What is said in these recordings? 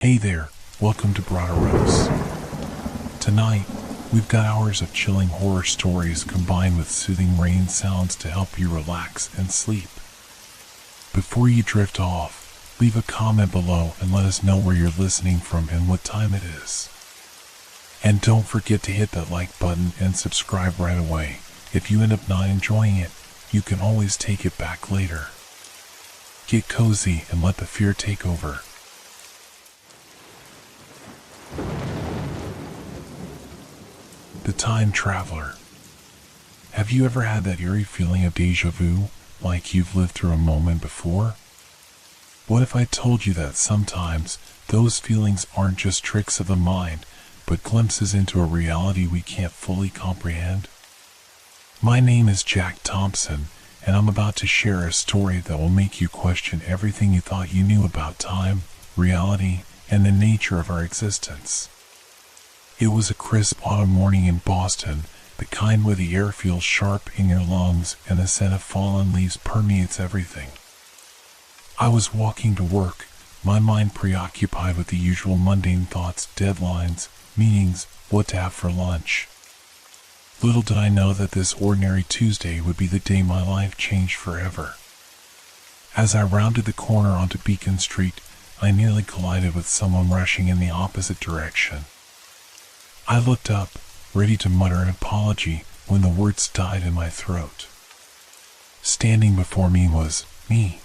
Hey there, welcome to Broaderos. Tonight, we've got hours of chilling horror stories combined with soothing rain sounds to help you relax and sleep. Before you drift off, leave a comment below and let us know where you're listening from and what time it is. And don't forget to hit that like button and subscribe right away. If you end up not enjoying it, you can always take it back later. Get cozy and let the fear take over. The Time Traveler. Have you ever had that eerie feeling of déjà vu, like you've lived through a moment before? What if I told you that sometimes those feelings aren't just tricks of the mind, but glimpses into a reality we can't fully comprehend? My name is Jack Thompson, and I'm about to share a story that will make you question everything you thought you knew about time, reality, and the nature of our existence. It was a crisp autumn morning in Boston, the kind where the air feels sharp in your lungs and the scent of fallen leaves permeates everything. I was walking to work, my mind preoccupied with the usual mundane thoughts, deadlines, meetings, what to have for lunch. Little did I know that this ordinary Tuesday would be the day my life changed forever. As I rounded the corner onto Beacon Street, I nearly collided with someone rushing in the opposite direction. I looked up, ready to mutter an apology, when the words died in my throat. Standing before me was me.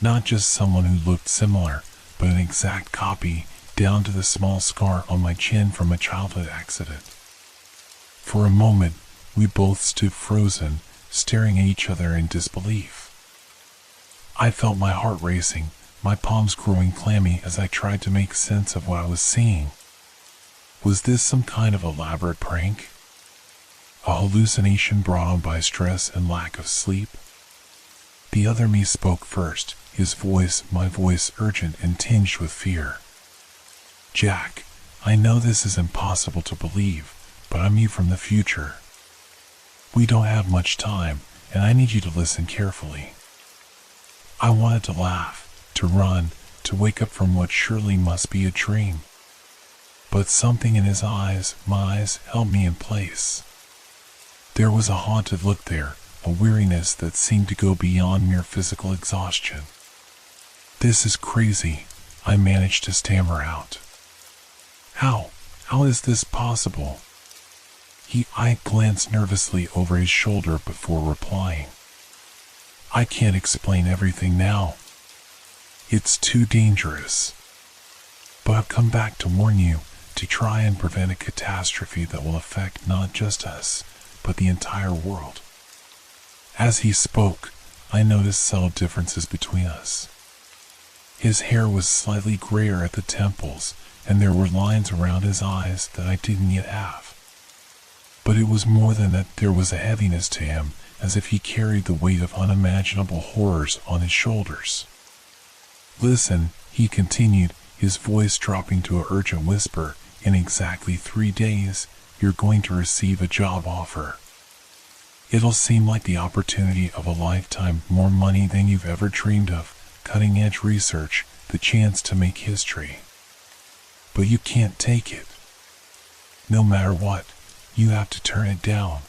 Not just someone who looked similar, but an exact copy, down to the small scar on my chin from a childhood accident. For a moment, we both stood frozen, staring at each other in disbelief. I felt my heart racing, my palms growing clammy as I tried to make sense of what I was seeing. Was this some kind of elaborate prank? A hallucination brought on by stress and lack of sleep? The other me spoke first, his voice, my voice, urgent and tinged with fear. Jack, I know this is impossible to believe, but I'm you from the future. We don't have much time, and I need you to listen carefully. I wanted to laugh, to run, to wake up from what surely must be a dream. But something in his eyes, my eyes, held me in place. There was a haunted look there, a weariness that seemed to go beyond mere physical exhaustion. This is crazy, I managed to stammer out. How is this possible? I glanced nervously over his shoulder before replying. I can't explain everything now. It's too dangerous. But I've come back to warn you, to try and prevent a catastrophe that will affect not just us, but the entire world. As he spoke, I noticed subtle differences between us. His hair was slightly grayer at the temples, and there were lines around his eyes that I didn't yet have. But it was more than that, there was a heaviness to him, as if he carried the weight of unimaginable horrors on his shoulders. Listen, he continued, his voice dropping to an urgent whisper, in exactly 3 days, you're going to receive a job offer. It'll seem like the opportunity of a lifetime, more money than you've ever dreamed of, cutting-edge research, the chance to make history. But you can't take it. No matter what, you have to turn it down.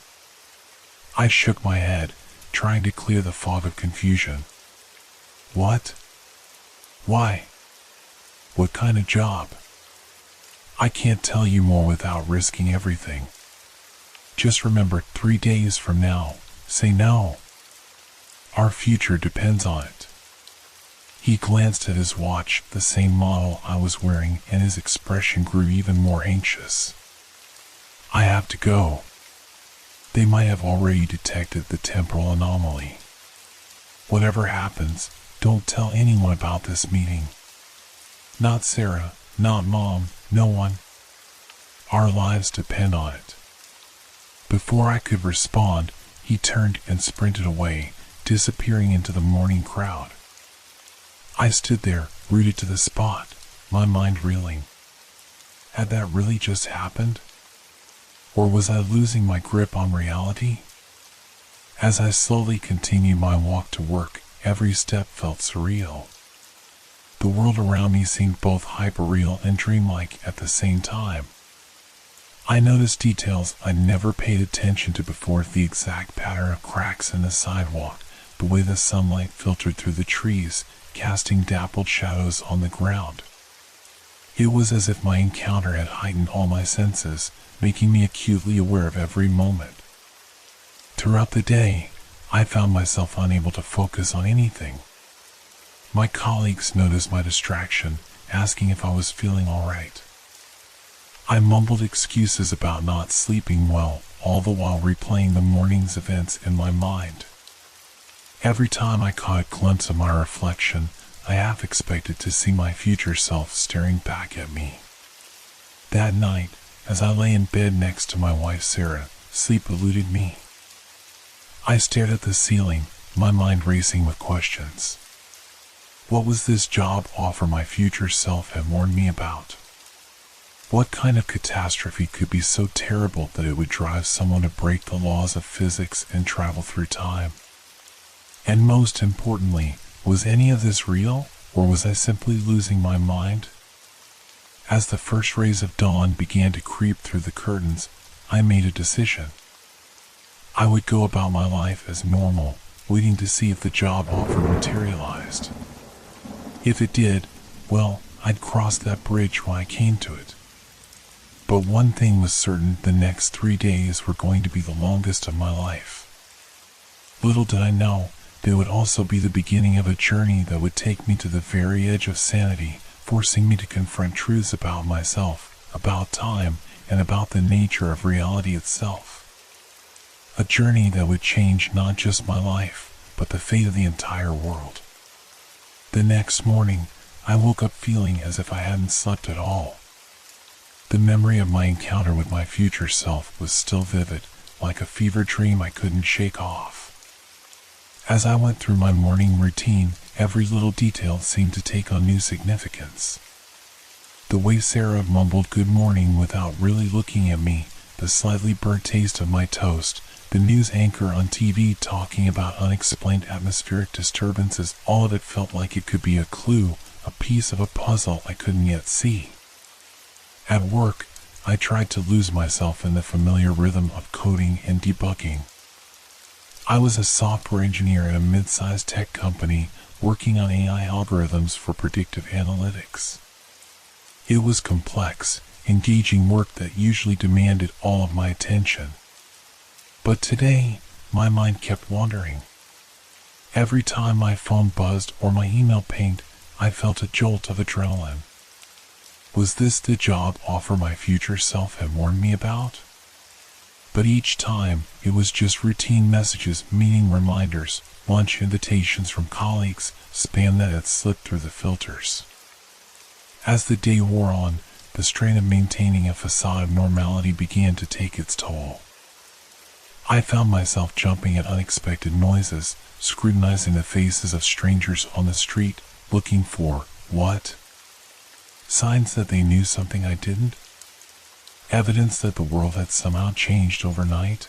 I shook my head, trying to clear the fog of confusion. What? Why? What kind of job? I can't tell you more without risking everything. Just remember, 3 days from now, say no. Our future depends on it. He glanced at his watch, the same model I was wearing, and his expression grew even more anxious. I have to go. They might have already detected the temporal anomaly. Whatever happens, don't tell anyone about this meeting. Not Sarah, not Mom, no one. Our lives depend on it. Before I could respond, he turned and sprinted away, disappearing into the morning crowd. I stood there, rooted to the spot, my mind reeling. Had that really just happened? Or was I losing my grip on reality? As I slowly continued my walk to work, every step felt surreal. The world around me seemed both hyperreal and dreamlike at the same time. I noticed details I'd never paid attention to before, the exact pattern of cracks in the sidewalk, the way the sunlight filtered through the trees, casting dappled shadows on the ground. It was as if my encounter had heightened all my senses, making me acutely aware of every moment. Throughout the day, I found myself unable to focus on anything. My colleagues noticed my distraction, asking if I was feeling all right. I mumbled excuses about not sleeping well, all the while replaying the morning's events in my mind. Every time I caught a glimpse of my reflection, I half expected to see my future self staring back at me. That night, as I lay in bed next to my wife Sarah, sleep eluded me. I stared at the ceiling, my mind racing with questions. What was this job offer my future self had warned me about? What kind of catastrophe could be so terrible that it would drive someone to break the laws of physics and travel through time? And most importantly, was any of this real, or was I simply losing my mind? As the first rays of dawn began to creep through the curtains, I made a decision. I would go about my life as normal, waiting to see if the job offer materialized. If it did, well, I'd cross that bridge when I came to it. But one thing was certain: the next 3 days were going to be the longest of my life. Little did I know, they would also be the beginning of a journey that would take me to the very edge of sanity, forcing me to confront truths about myself, about time, and about the nature of reality itself. A journey that would change not just my life, but the fate of the entire world. The next morning, I woke up feeling as if I hadn't slept at all. The memory of my encounter with my future self was still vivid, like a fever dream I couldn't shake off. As I went through my morning routine, every little detail seemed to take on new significance. The way Sarah mumbled good morning without really looking at me, the slightly burnt taste of my toast, the news anchor on TV talking about unexplained atmospheric disturbances, all of it felt like it could be a clue, a piece of a puzzle I couldn't yet see. At work, I tried to lose myself in the familiar rhythm of coding and debugging. I was a software engineer at a mid-sized tech company working on AI algorithms for predictive analytics. It was complex, engaging work that usually demanded all of my attention. But today, my mind kept wandering. Every time my phone buzzed or my email pinged, I felt a jolt of adrenaline. Was this the job offer my future self had warned me about? But each time, it was just routine messages, meaning reminders, lunch invitations from colleagues, spam that had slipped through the filters. As the day wore on, the strain of maintaining a facade of normality began to take its toll. I found myself jumping at unexpected noises, scrutinizing the faces of strangers on the street, looking for, what? Signs that they knew something I didn't? Evidence that the world had somehow changed overnight?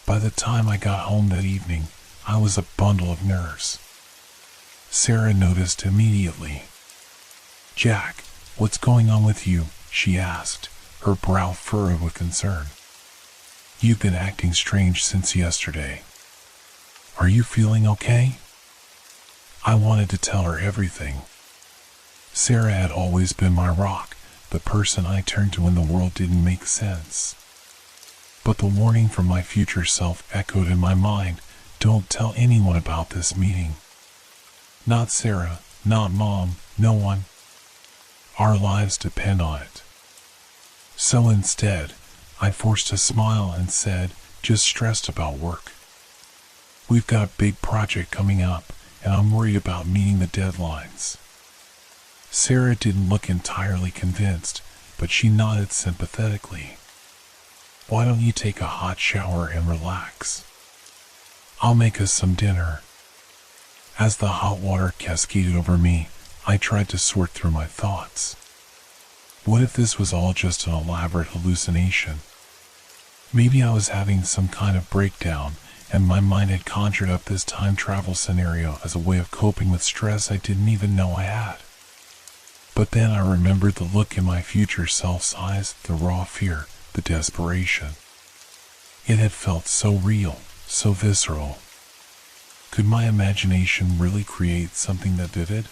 By the time I got home that evening, I was a bundle of nerves. Sarah noticed immediately. "Jack, what's going on with you?" she asked, her brow furrowed with concern. "You've been acting strange since yesterday. Are you feeling okay?" I wanted to tell her everything. Sarah had always been my rock, the person I turned to when the world didn't make sense. But the warning from my future self echoed in my mind: don't tell anyone about this meeting. Not Sarah, not Mom, no one. Our lives depend on it. So instead, I forced a smile and said, "Just stressed about work. We've got a big project coming up, and I'm worried about meeting the deadlines." Sarah didn't look entirely convinced, but she nodded sympathetically. "Why don't you take a hot shower and relax? I'll make us some dinner." As the hot water cascaded over me, I tried to sort through my thoughts. What if this was all just an elaborate hallucination? Maybe I was having some kind of breakdown, and my mind had conjured up this time travel scenario as a way of coping with stress I didn't even know I had. But then I remembered the look in my future self's eyes, the raw fear, the desperation. It had felt so real, so visceral. Could my imagination really create something that vivid?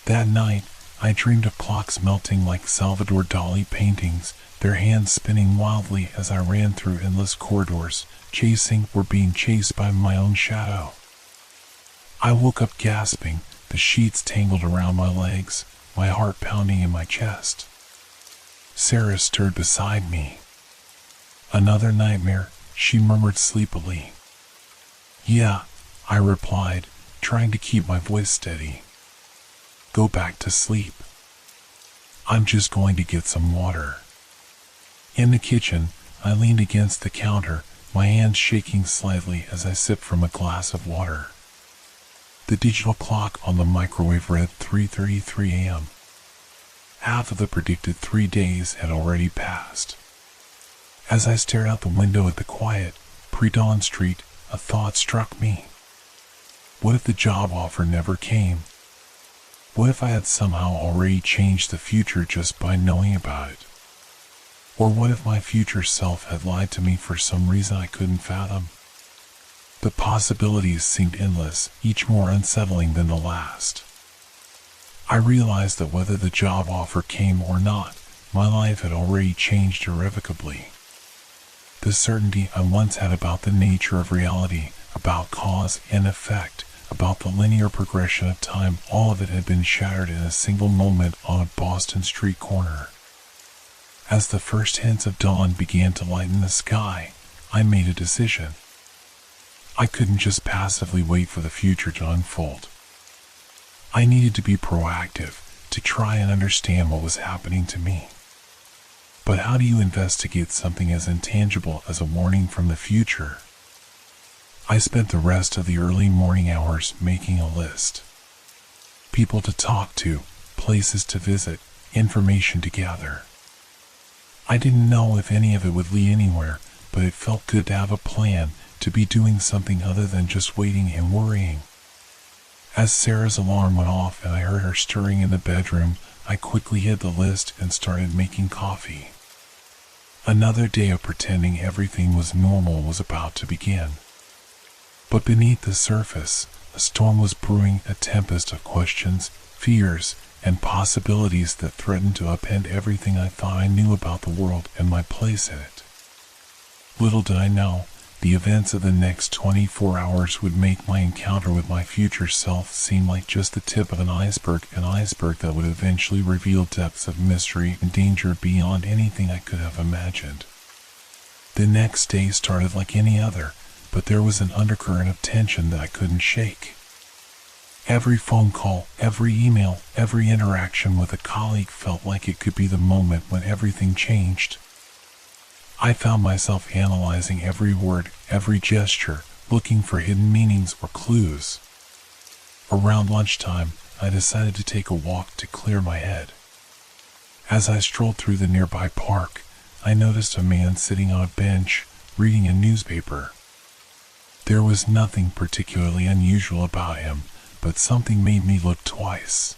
That night, I dreamed of clocks melting like Salvador Dali paintings, their hands spinning wildly as I ran through endless corridors, chasing or being chased by my own shadow. I woke up gasping, the sheets tangled around my legs, my heart pounding in my chest. Sarah stirred beside me. "Another nightmare," she murmured sleepily. "Yeah," I replied, trying to keep my voice steady. "Go back to sleep. I'm just going to get some water." In the kitchen, I leaned against the counter, my hands shaking slightly as I sipped from a glass of water. The digital clock on the microwave read 3:33 a.m. Half of the predicted 3 days had already passed. As I stared out the window at the quiet, pre-dawn street, a thought struck me. What if the job offer never came? What if I had somehow already changed the future just by knowing about it? Or what if my future self had lied to me for some reason I couldn't fathom? The possibilities seemed endless, each more unsettling than the last. I realized that whether the job offer came or not, my life had already changed irrevocably. The certainty I once had about the nature of reality, about cause and effect, about the linear progression of time, all of it had been shattered in a single moment on a Boston street corner. As the first hints of dawn began to lighten the sky, I made a decision. I couldn't just passively wait for the future to unfold. I needed to be proactive, to try and understand what was happening to me. But how do you investigate something as intangible as a warning from the future? I spent the rest of the early morning hours making a list. People to talk to, places to visit, information to gather. I didn't know if any of it would lead anywhere, but it felt good to have a plan, to be doing something other than just waiting and worrying. As Sarah's alarm went off and I heard her stirring in the bedroom, I quickly hid the list and started making coffee. Another day of pretending everything was normal was about to begin. But beneath the surface, a storm was brewing, a tempest of questions, fears, and possibilities that threatened to upend everything I thought I knew about the world and my place in it. Little did I know, the events of the next 24 hours would make my encounter with my future self seem like just the tip of an iceberg that would eventually reveal depths of mystery and danger beyond anything I could have imagined. The next day started like any other, but there was an undercurrent of tension that I couldn't shake. Every phone call, every email, every interaction with a colleague felt like it could be the moment when everything changed. I found myself analyzing every word, every gesture, looking for hidden meanings or clues. Around lunchtime, I decided to take a walk to clear my head. As I strolled through the nearby park, I noticed a man sitting on a bench, reading a newspaper. There was nothing particularly unusual about him, but something made me look twice.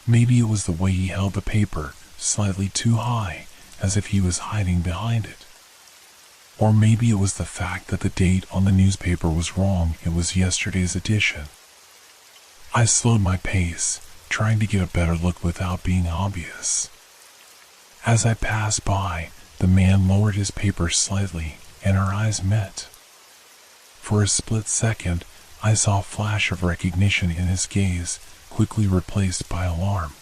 Maybe it was the way he held the paper, slightly too high, as if he was hiding behind it. Or maybe it was the fact that the date on the newspaper was wrong, it was yesterday's edition. I slowed my pace, trying to get a better look without being obvious. As I passed by, the man lowered his paper slightly, and our eyes met. For a split second, I saw a flash of recognition in his gaze, quickly replaced by alarm.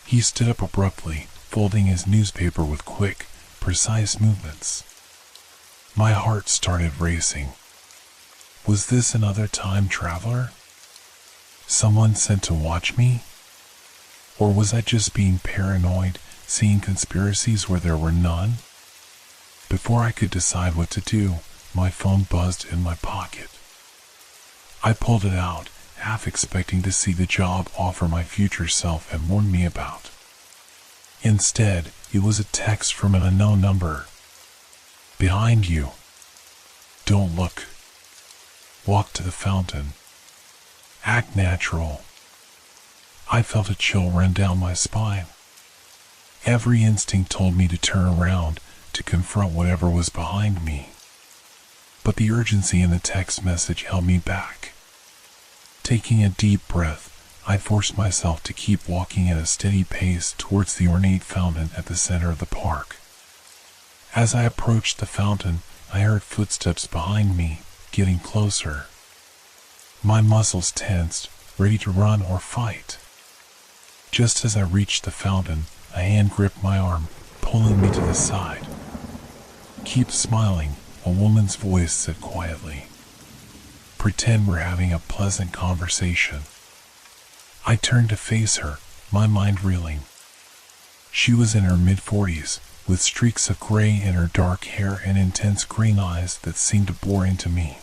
He stood up abruptly, folding his newspaper with quick, precise movements. My heart started racing. Was this another time traveler? Someone sent to watch me? Or was I just being paranoid, seeing conspiracies where there were none? Before I could decide what to do, my phone buzzed in my pocket. I pulled it out, half expecting to see the job offer my future self had warned me about. Instead, it was a text from an unknown number. "Behind you." Don't look. Walk to the fountain. Act natural. I felt a chill run down my spine. Every instinct told me to turn around, to confront whatever was behind me. But the urgency in the text message held me back. Taking a deep breath, I forced myself to keep walking at a steady pace towards the ornate fountain at the center of the park. As I approached the fountain, I heard footsteps behind me, getting closer. My muscles tensed, ready to run or fight. Just as I reached the fountain, a hand gripped my arm, pulling me to the side. "Keep smiling," a woman's voice said quietly. "Pretend we're having a pleasant conversation." I turned to face her, my mind reeling. She was in her mid-40s, with streaks of gray in her dark hair and intense green eyes that seemed to bore into me.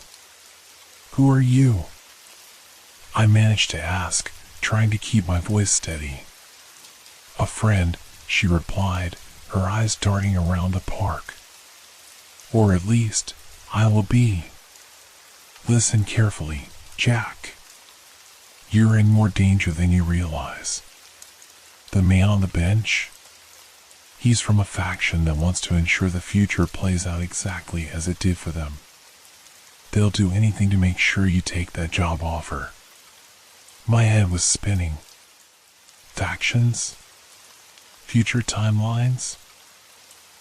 "Who are you?" I managed to ask, trying to keep my voice steady. "A friend," she replied, her eyes darting around the park. "Or at least, I will be. Listen carefully, Jack. You're in more danger than you realize. The man on the bench? He's from a faction that wants to ensure the future plays out exactly as it did for them. They'll do anything to make sure you take that job offer." My head was spinning. Factions? Future timelines?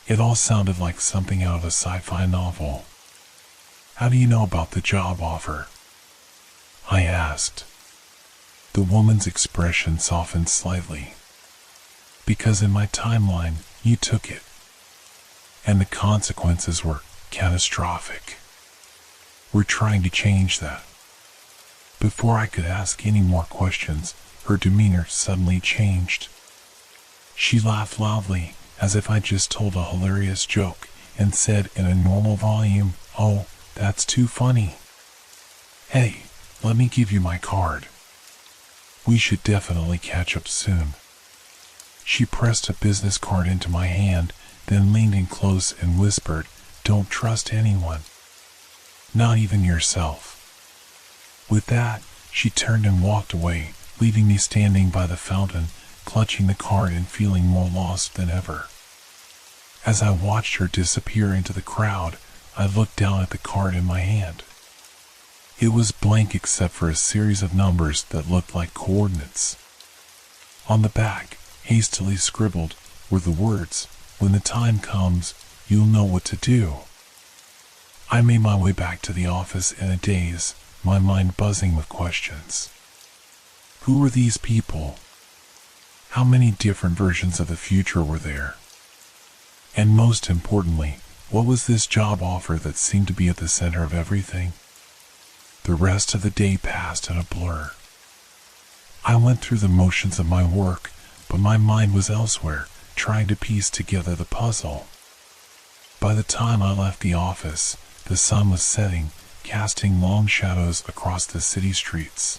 It all sounded like something out of a sci-fi novel. "How do you know about the job offer?" I asked. The woman's expression softened slightly. "Because in my timeline, you took it. And the consequences were catastrophic. We're trying to change that." Before I could ask any more questions, her demeanor suddenly changed. She laughed loudly, as if I'd just told a hilarious joke, and said in a normal volume, "Oh, that's too funny. Hey, let me give you my card. We should definitely catch up soon." She pressed a business card into my hand, then leaned in close and whispered, "Don't trust anyone. Not even yourself." With that, she turned and walked away, leaving me standing by the fountain, clutching the card and feeling more lost than ever. As I watched her disappear into the crowd, I looked down at the card in my hand. It was blank except for a series of numbers that looked like coordinates. On the back, hastily scribbled, were the words, "When the time comes, you'll know what to do." I made my way back to the office in a daze, my mind buzzing with questions. Who were these people? How many different versions of the future were there? And most importantly, what was this job offer that seemed to be at the center of everything? The rest of the day passed in a blur. I went through the motions of my work, but my mind was elsewhere, trying to piece together the puzzle. By the time I left the office, the sun was setting, casting long shadows across the city streets.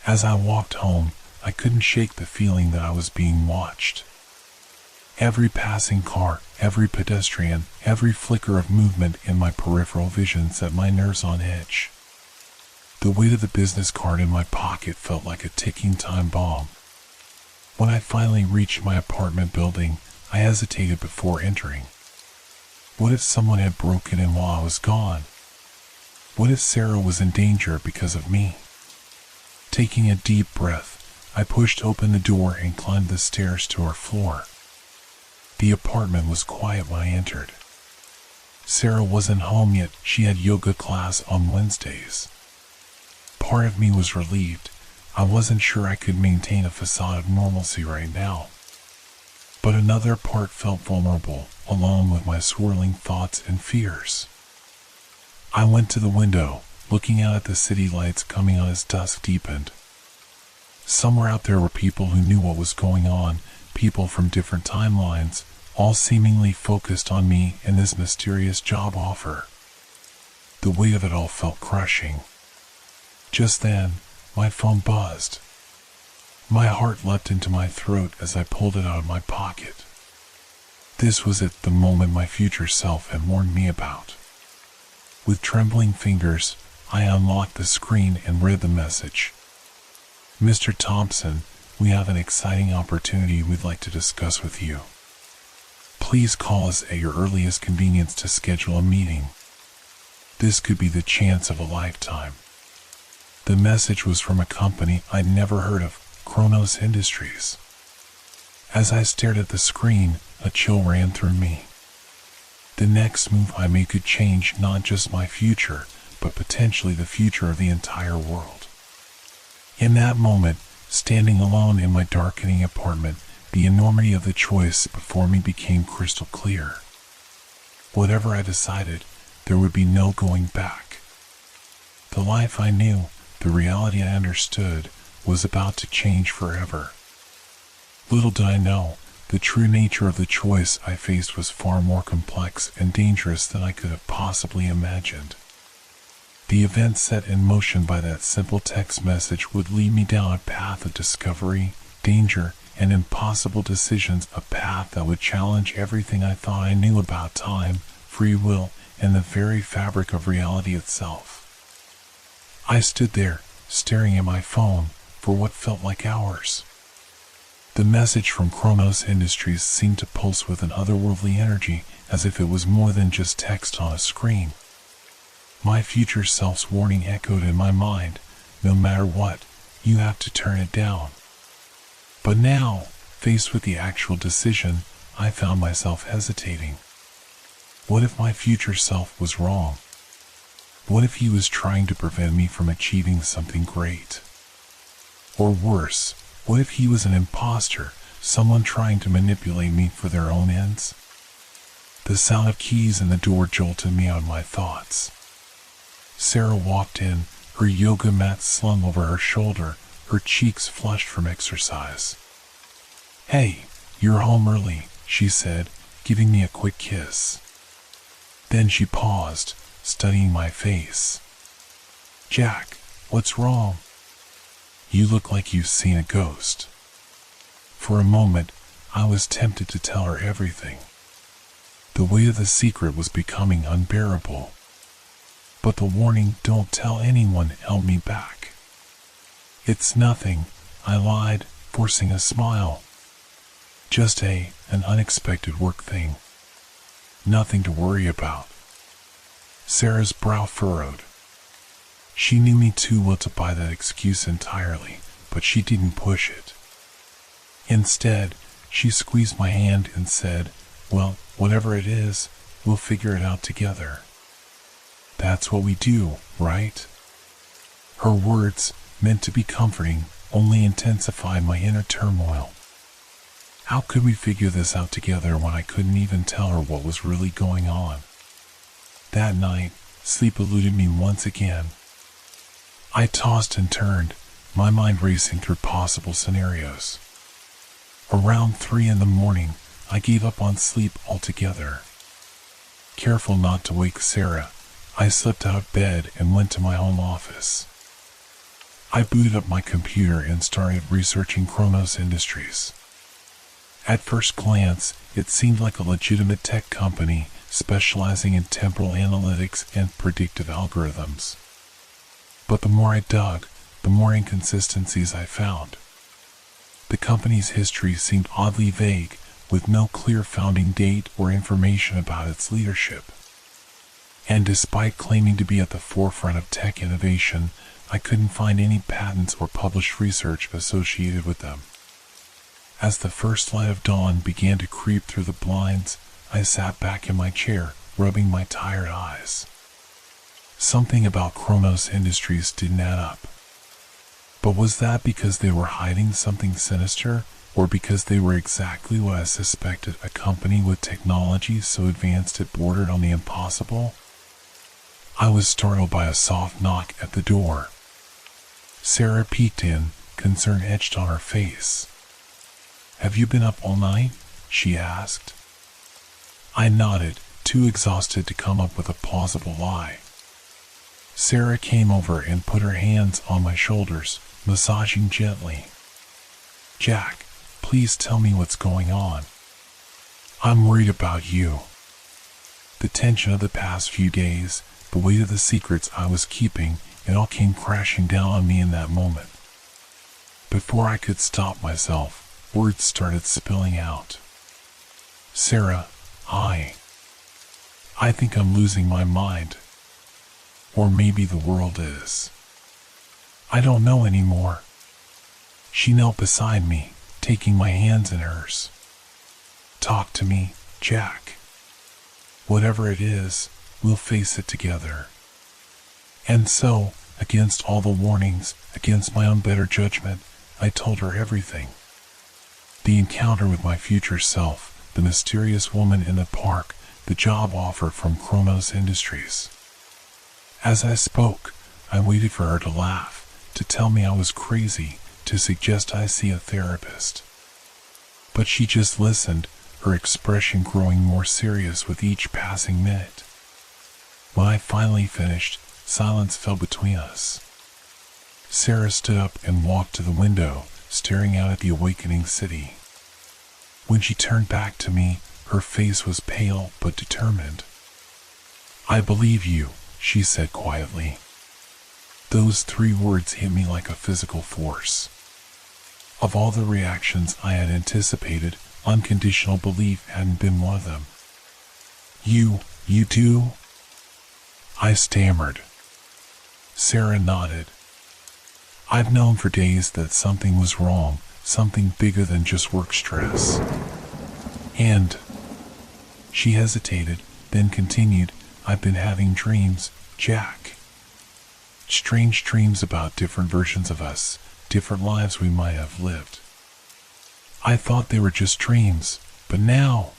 As I walked home, I couldn't shake the feeling that I was being watched. Every passing car, every pedestrian, every flicker of movement in my peripheral vision set my nerves on edge. The weight of the business card in my pocket felt like a ticking time bomb. When I finally reached my apartment building, I hesitated before entering. What if someone had broken in while I was gone? What if Sarah was in danger because of me? Taking a deep breath, I pushed open the door and climbed the stairs to our floor. The apartment was quiet when I entered. Sarah wasn't home yet. She had yoga class on Wednesdays. Part of me was relieved. I wasn't sure I could maintain a facade of normalcy right now. But another part felt vulnerable, along with my swirling thoughts and fears. I went to the window, looking out at the city lights coming on as dusk deepened. Somewhere out there were people who knew what was going on, people from different timelines, all seemingly focused on me and this mysterious job offer. The weight of it all felt crushing. Just then, my phone buzzed. My heart leapt into my throat as I pulled it out of my pocket. This was it, the moment my future self had warned me about. With trembling fingers, I unlocked the screen and read the message. Mr. Thompson, we have an exciting opportunity we'd like to discuss with you. Please call us at your earliest convenience to schedule a meeting. This could be the chance of a lifetime. The message was from a company I'd never heard of, Kronos Industries. As I stared at the screen, a chill ran through me. The next move I made could change not just my future, but potentially the future of the entire world. In that moment, standing alone in my darkening apartment, the enormity of the choice before me became crystal clear. Whatever I decided, there would be no going back. The life I knew, the reality I understood, was about to change forever. Little did I know, the true nature of the choice I faced was far more complex and dangerous than I could have possibly imagined. The events set in motion by that simple text message would lead me down a path of discovery, danger, and impossible decisions, a path that would challenge everything I thought I knew about time, free will, and the very fabric of reality itself. I stood there, staring at my phone, for what felt like hours. The message from Kronos Industries seemed to pulse with an otherworldly energy, as if it was more than just text on a screen. My future self's warning echoed in my mind, no matter what, you have to turn it down. But now, faced with the actual decision, I found myself hesitating. What if my future self was wrong? What if he was trying to prevent me from achieving something great? Or worse, what if he was an imposter, someone trying to manipulate me for their own ends? The sound of keys in the door jolted me out of my thoughts. Sarah walked in, her yoga mat slung over her shoulder, her cheeks flushed from exercise. "Hey, you're home early," she said, giving me a quick kiss. Then she paused, studying my face. "Jack, what's wrong? You look like you've seen a ghost." For a moment, I was tempted to tell her everything. The weight of the secret was becoming unbearable. But the warning, "Don't tell anyone," held me back. "It's nothing," I lied, forcing a smile. "Just an unexpected work thing. Nothing to worry about." Sarah's brow furrowed. She knew me too well to buy that excuse entirely, but she didn't push it. Instead, she squeezed my hand and said, "Well, whatever it is, we'll figure it out together. That's what we do, right?" Her words, meant to be comforting, only intensified my inner turmoil. How could we figure this out together when I couldn't even tell her what was really going on? That night, sleep eluded me once again. I tossed and turned, my mind racing through possible scenarios. Around 3 in the morning, I gave up on sleep altogether. Careful not to wake Sarah, I slipped out of bed and went to my home office. I booted up my computer and started researching Kronos Industries. At first glance, it seemed like a legitimate tech company specializing in temporal analytics and predictive algorithms. But the more I dug, the more inconsistencies I found. The company's history seemed oddly vague, with no clear founding date or information about its leadership. And despite claiming to be at the forefront of tech innovation, I couldn't find any patents or published research associated with them. As the first light of dawn began to creep through the blinds, I sat back in my chair, rubbing my tired eyes. Something about Kronos Industries didn't add up. But was that because they were hiding something sinister, or because they were exactly what I suspected, a company with technology so advanced it bordered on the impossible? I was startled by a soft knock at the door. Sarah peeked in, concern etched on her face. "Have you been up all night?" she asked. I nodded, too exhausted to come up with a plausible lie. Sarah came over and put her hands on my shoulders, massaging gently. "Jack, please tell me what's going on. I'm worried about you." The tension of the past few days, the weight of the secrets I was keeping, it all came crashing down on me in that moment. Before I could stop myself, words started spilling out. Sarah, I think I'm losing my mind. Or maybe the world is. I don't know anymore. She knelt beside me, taking my hands in hers. Talk to me, Jack. Whatever it is, we'll face it together. And so, against all the warnings, against my own better judgment, I told her everything. The encounter with my future self, the mysterious woman in the park, the job offer from Kronos Industries. As I spoke, I waited for her to laugh, to tell me I was crazy, to suggest I see a therapist. But she just listened, her expression growing more serious with each passing minute. When I finally finished, silence fell between us. Sarah stood up and walked to the window, staring out at the awakening city. When she turned back to me, her face was pale but determined. I believe you, she said quietly. Those 3 words hit me like a physical force. Of all the reactions I had anticipated, unconditional belief hadn't been one of them. You do? I stammered. Sarah nodded. I've known for days that something was wrong, something bigger than just work stress. And she hesitated, then continued, I've been having dreams, Jack. Strange dreams about different versions of us, different lives we might have lived. I thought they were just dreams, but now...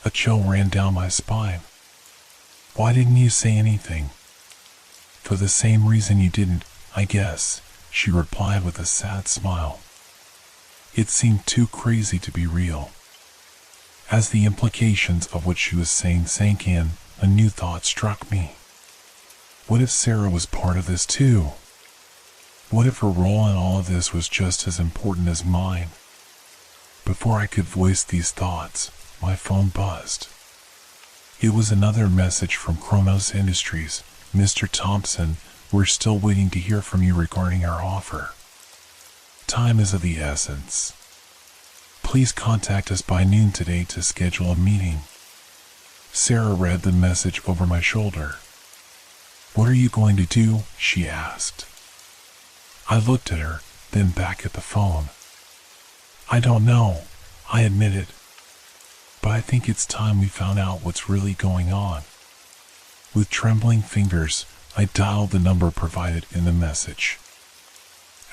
A chill ran down my spine. Why didn't you say anything? For the same reason you didn't, I guess, she replied with a sad smile. It seemed too crazy to be real. As the implications of what she was saying sank in, a new thought struck me. What if Sarah was part of this too? What if her role in all of this was just as important as mine? Before I could voice these thoughts, my phone buzzed. It was another message from Kronos Industries. Mr. Thompson, we're still waiting to hear from you regarding our offer. Time is of the essence. Please contact us by noon today to schedule a meeting. Sarah read the message over my shoulder. What are you going to do? She asked. I looked at her, then back at the phone. I don't know, I admitted. But I think it's time we found out what's really going on. With trembling fingers, I dialed the number provided in the message.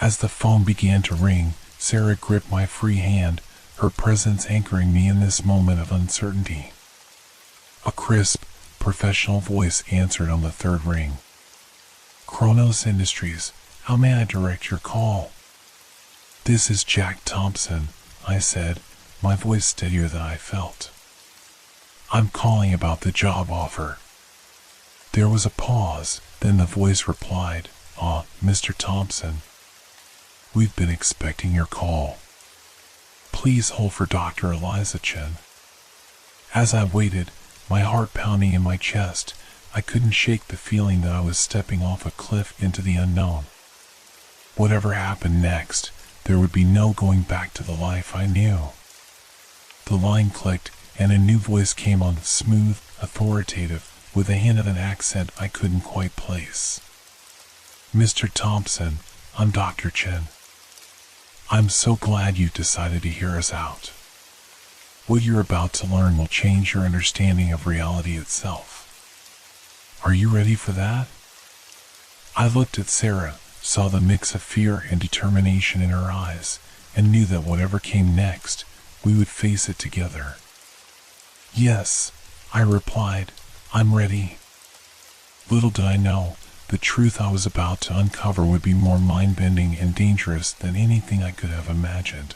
As the phone began to ring, Sarah gripped my free hand, her presence anchoring me in this moment of uncertainty. A crisp, professional voice answered on the 3rd ring. Kronos Industries, how may I direct your call? This is Jack Thompson, I said, my voice steadier than I felt. I'm calling about the job offer. There was a pause, then the voice replied, Mr. Thompson. We've been expecting your call. Please hold for Dr. Eliza Chen. As I waited, my heart pounding in my chest, I couldn't shake the feeling that I was stepping off a cliff into the unknown. Whatever happened next, there would be no going back to the life I knew. The line clicked, and a new voice came on, smooth, authoritative, with a hint of an accent I couldn't quite place. Mr. Thompson, I'm Dr. Chen. I'm so glad you decided to hear us out. What you're about to learn will change your understanding of reality itself. Are you ready for that? I looked at Sarah, saw the mix of fear and determination in her eyes, and knew that whatever came next, we would face it together. Yes, I replied, I'm ready. Little did I know, the truth I was about to uncover would be more mind-bending and dangerous than anything I could have imagined.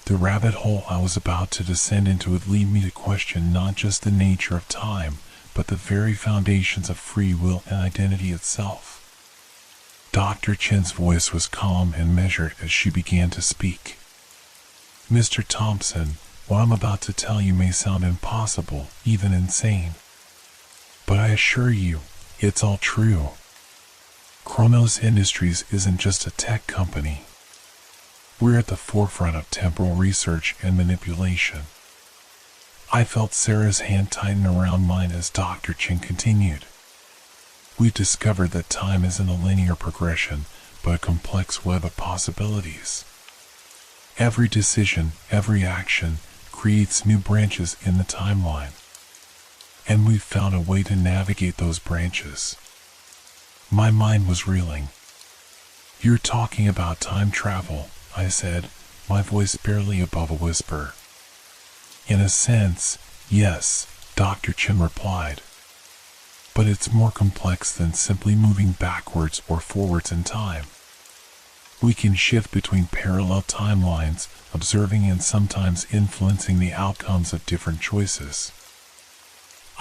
The rabbit hole I was about to descend into would lead me to question not just the nature of time, but the very foundations of free will and identity itself. Dr. Chen's voice was calm and measured as she began to speak. Mr. Thompson, what I'm about to tell you may sound impossible, even insane. But I assure you, it's all true. Chronos Industries isn't just a tech company. We're at the forefront of temporal research and manipulation. I felt Sarah's hand tighten around mine as Dr. Chen continued. We've discovered that time isn't a linear progression, but a complex web of possibilities. Every decision, every action, creates new branches in the timeline. And we've found a way to navigate those branches. My mind was reeling. You're talking about time travel, I said, my voice barely above a whisper. In a sense, yes, Dr. Chen replied. But it's more complex than simply moving backwards or forwards in time. We can shift between parallel timelines, observing and sometimes influencing the outcomes of different choices.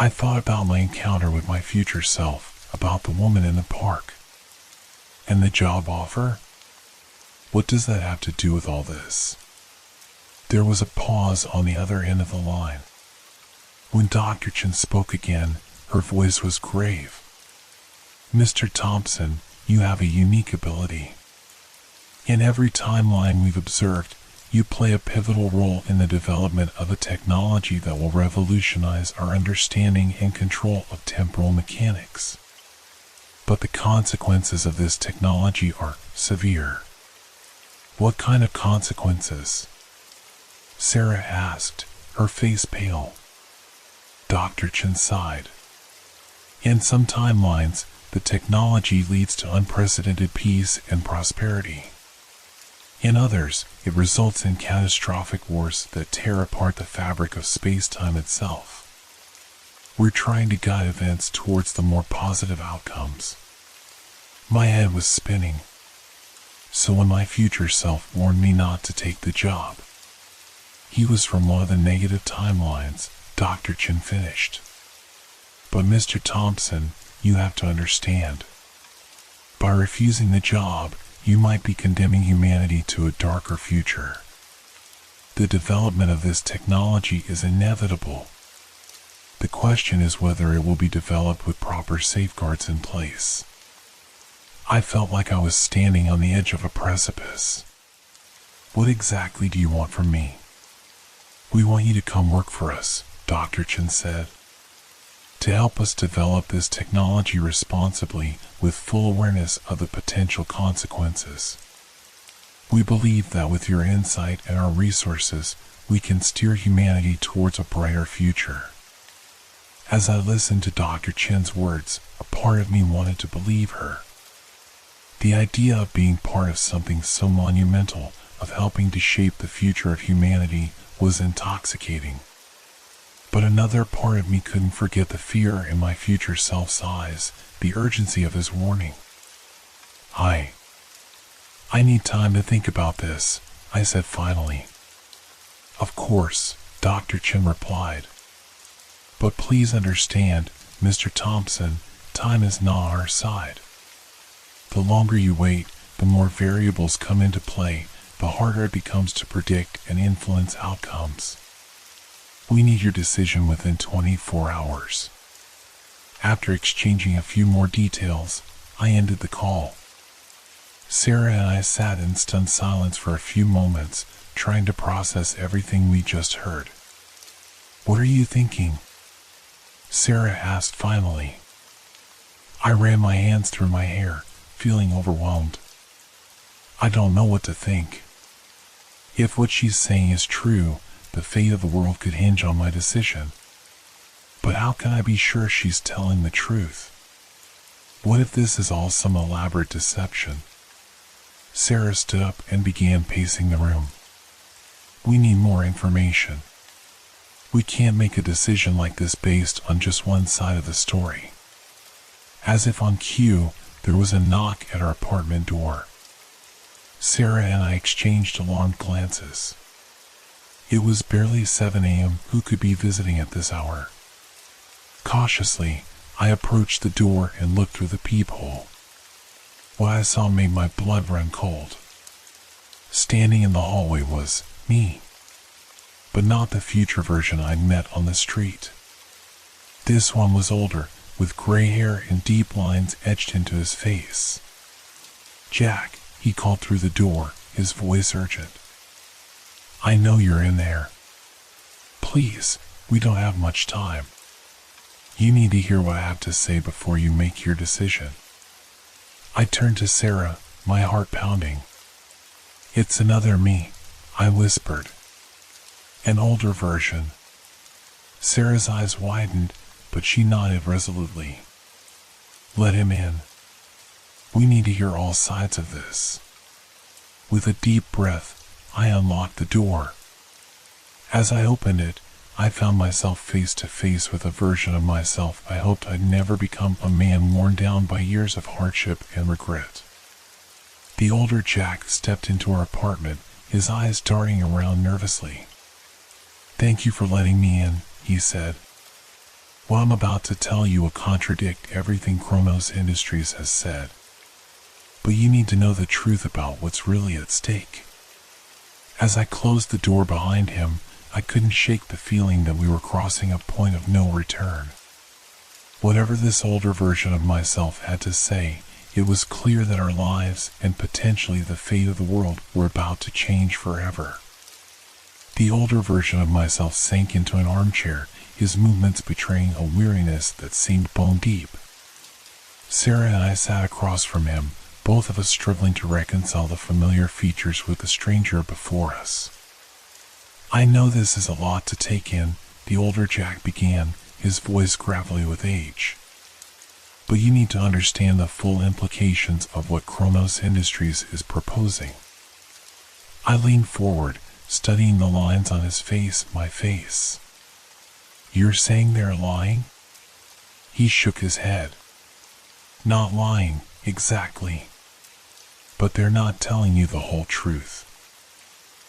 I thought about my encounter with my future self, about the woman in the park. And the job offer? What does that have to do with all this? There was a pause on the other end of the line. When Dr. Chen spoke again, her voice was grave. Mr. Thompson, you have a unique ability. In every timeline we've observed, you play a pivotal role in the development of a technology that will revolutionize our understanding and control of temporal mechanics. But the consequences of this technology are severe. What kind of consequences? Sarah asked, her face pale. Dr. Chen sighed. In some timelines, the technology leads to unprecedented peace and prosperity. In others, it results in catastrophic wars that tear apart the fabric of space-time itself. We're trying to guide events towards the more positive outcomes. My head was spinning. So when my future self warned me not to take the job, he was from one of the negative timelines, Dr. Chen finished. But Mr. Thompson, you have to understand. By refusing the job, you might be condemning humanity to a darker future. The development of this technology is inevitable. The question is whether it will be developed with proper safeguards in place. I felt like I was standing on the edge of a precipice. What exactly do you want from me? We want you to come work for us, Dr. Chen said. To help us develop this technology responsibly with full awareness of the potential consequences. We believe that with your insight and our resources, we can steer humanity towards a brighter future. As I listened to Dr. Chen's words, a part of me wanted to believe her. The idea of being part of something so monumental, of helping to shape the future of humanity, was intoxicating. But another part of me couldn't forget the fear in my future self's eyes, the urgency of his warning. I need time to think about this, I said finally. Of course, Dr. Chen replied. But please understand, Mr. Thompson, time is not on our side. The longer you wait, the more variables come into play, the harder it becomes to predict and influence outcomes. We need your decision within 24 hours. After exchanging a few more details, I ended the call. Sarah and I sat in stunned silence for a few moments, trying to process everything we just heard. What are you thinking? Sarah asked finally. I ran my hands through my hair, feeling overwhelmed. I don't know what to think. If what she's saying is true, the fate of the world could hinge on my decision. But how can I be sure she's telling the truth? What if this is all some elaborate deception? Sarah stood up and began pacing the room. We need more information. We can't make a decision like this based on just one side of the story. As if on cue, there was a knock at our apartment door. Sarah and I exchanged alarmed glances. It was barely 7 a.m. Who could be visiting at this hour? Cautiously, I approached the door and looked through the peephole. What I saw made my blood run cold. Standing in the hallway was me. But not the future version I'd met on the street. This one was older, with gray hair and deep lines etched into his face. "Jack," he called through the door, his voice urgent. "I know you're in there. Please, we don't have much time. You need to hear what I have to say before you make your decision." I turned to Sarah, my heart pounding. "It's another me," I whispered. "An older version." Sarah's eyes widened, but she nodded resolutely. "Let him in. We need to hear all sides of this." With a deep breath, I unlocked the door. As I opened it, I found myself face to face with a version of myself I hoped I'd never become, a man worn down by years of hardship and regret. The older Jack stepped into our apartment, his eyes darting around nervously. "Thank you for letting me in," he said. "What I'm about to tell you will contradict everything Kronos Industries has said. But you need to know the truth about what's really at stake." As I closed the door behind him, I couldn't shake the feeling that we were crossing a point of no return. Whatever this older version of myself had to say, it was clear that our lives, and potentially the fate of the world, were about to change forever. The older version of myself sank into an armchair, his movements betraying a weariness that seemed bone deep. Sarah and I sat across from him, both of us struggling to reconcile the familiar features with the stranger before us. "I know this is a lot to take in," the older Jack began, his voice gravelly with age. "But you need to understand the full implications of what Kronos Industries is proposing." I leaned forward, studying the lines on his face, my face. "You're saying they're lying?" He shook his head. "Not lying, exactly. But they're not telling you the whole truth.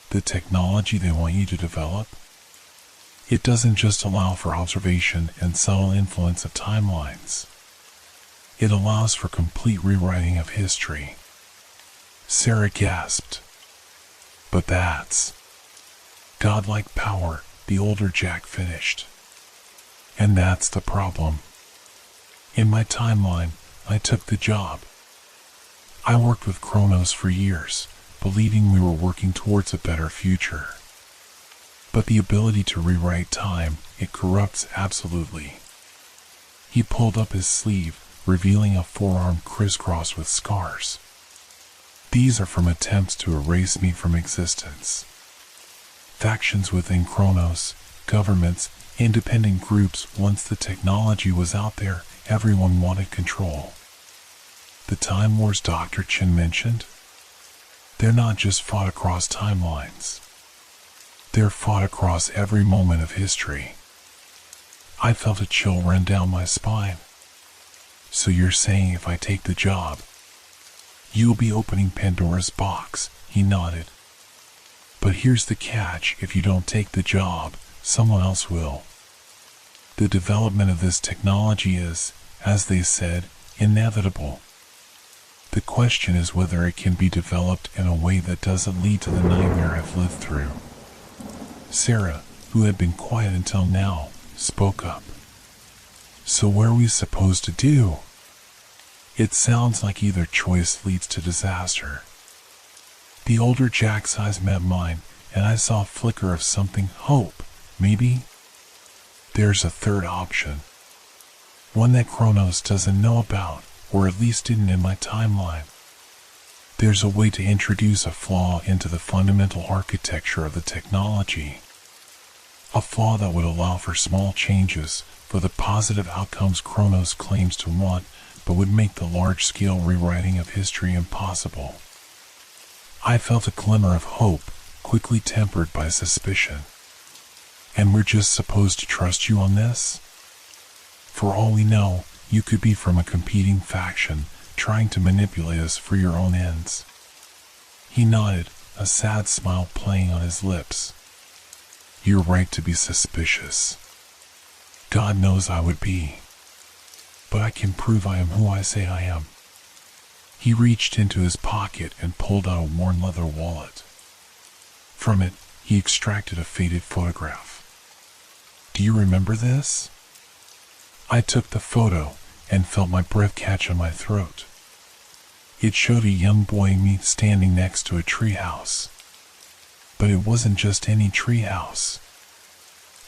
The technology they want you to develop, it doesn't just allow for observation and subtle influence of timelines. It allows for complete rewriting of history." Sarah gasped. "But that's godlike power," the older Jack finished. "And that's the problem. In my timeline, I took the job. I worked with Kronos for years, believing we were working towards a better future. But the ability to rewrite time, it corrupts absolutely." He pulled up his sleeve, revealing a forearm crisscrossed with scars. "These are from attempts to erase me from existence. Factions within Kronos, governments, independent groups. Once the technology was out there, everyone wanted control. The Time Wars Dr. Chen mentioned? They're not just fought across timelines. They're fought across every moment of history." I felt a chill run down my spine. "So you're saying if I take the job, you'll be opening Pandora's box?" He nodded. "But here's the catch: if you don't take the job, someone else will. The development of this technology is, as they said, inevitable. The question is whether it can be developed in a way that doesn't lead to the nightmare I've lived through." Sarah, who had been quiet until now, spoke up. "So what are we supposed to do? It sounds like either choice leads to disaster." The older Jack's eyes met mine, and I saw a flicker of something. "Hope, maybe? There's a third option. One that Kronos doesn't know about, or at least didn't in my timeline. There's a way to introduce a flaw into the fundamental architecture of the technology. A flaw that would allow for small changes, for the positive outcomes Kronos claims to want, but would make the large-scale rewriting of history impossible." I felt a glimmer of hope, quickly tempered by suspicion. "And we're just supposed to trust you on this? For all we know, you could be from a competing faction, trying to manipulate us for your own ends." He nodded, a sad smile playing on his lips. "You're right to be suspicious. God knows I would be. But I can prove I am who I say I am." He reached into his pocket and pulled out a worn leather wallet. From it, he extracted a faded photograph. "Do you remember this?" I took the photo and felt my breath catch on my throat. It showed a young boy and me standing next to a treehouse. But it wasn't just any treehouse.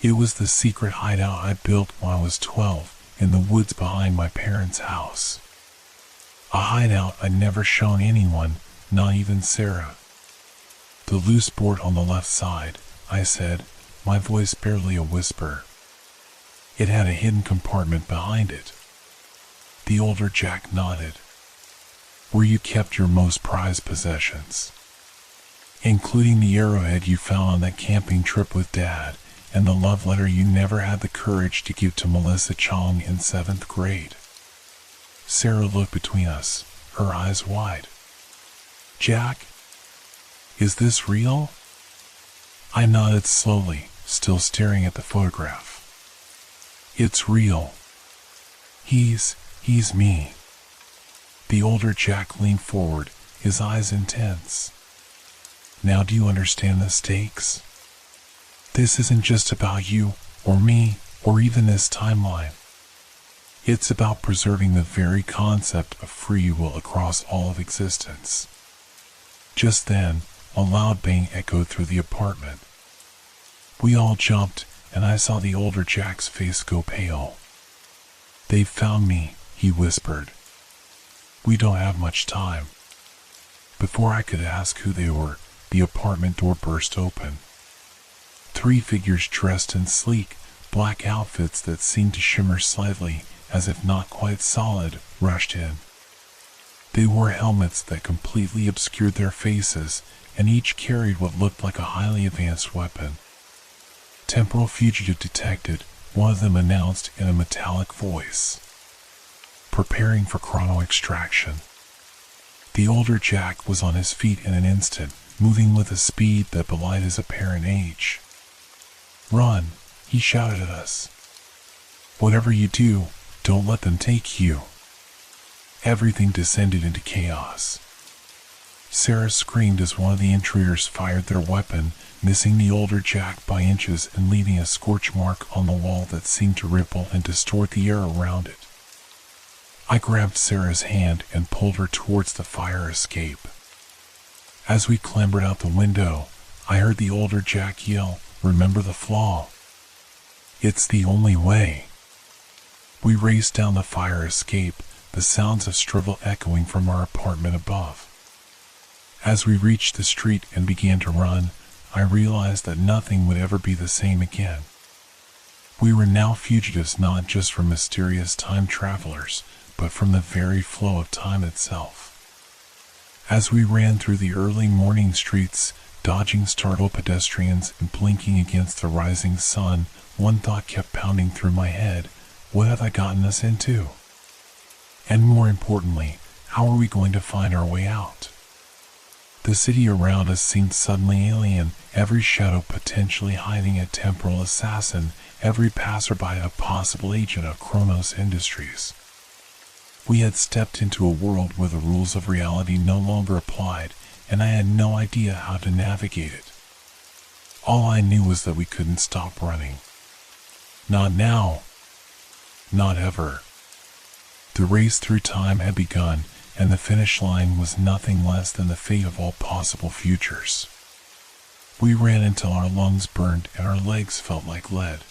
It was the secret hideout I built when I was 12 in the woods behind my parents' house. A hideout I'd never shown anyone, not even Sarah. "The loose board on the left side," I said, my voice barely a whisper. It had a hidden compartment behind it. The older Jack nodded. "Where you kept your most prized possessions, including the arrowhead you found on that camping trip with Dad, and the love letter you never had the courage to give to Melissa Chong in 7th grade. Sarah looked between us, her eyes wide. "Jack, is this real?" I nodded slowly, still staring at the photograph. "It's real. He's me." The older Jack leaned forward, his eyes intense. "Now do you understand the stakes? This isn't just about you, or me, or even this timeline. It's about preserving the very concept of free will across all of existence." Just then, a loud bang echoed through the apartment. We all jumped, and I saw the older Jack's face go pale. "They've found me," he whispered. "We don't have much time." Before I could ask who they were, the apartment door burst open. 3 figures dressed in sleek, black outfits that seemed to shimmer slightly, as if not quite solid, rushed in. They wore helmets that completely obscured their faces, and each carried what looked like a highly advanced weapon. "Temporal fugitive detected," one of them announced in a metallic voice. "Preparing for chrono extraction." The older Jack was on his feet in an instant, moving with a speed that belied his apparent age. "Run," he shouted at us. "Whatever you do, don't let them take you." Everything descended into chaos. Sarah screamed as one of the intruders fired their weapon, missing the older Jack by inches and leaving a scorch mark on the wall that seemed to ripple and distort the air around it. I grabbed Sarah's hand and pulled her towards the fire escape. As we clambered out the window, I heard the older Jack yell, "Remember the flaw. It's the only way." We raced down the fire escape, the sounds of struggle echoing from our apartment above. As we reached the street and began to run, I realized that nothing would ever be the same again. We were now fugitives not just from mysterious time travelers, but from the very flow of time itself. As we ran through the early morning streets, dodging startled pedestrians and blinking against the rising sun, one thought kept pounding through my head: what have I gotten us into? And more importantly, how are we going to find our way out? The city around us seemed suddenly alien, every shadow potentially hiding a temporal assassin, every passerby a possible agent of Kronos Industries. We had stepped into a world where the rules of reality no longer applied, and I had no idea how to navigate it. All I knew was that we couldn't stop running. Not now. Not ever. The race through time had begun, and the finish line was nothing less than the fate of all possible futures. We ran until our lungs burned and our legs felt like lead.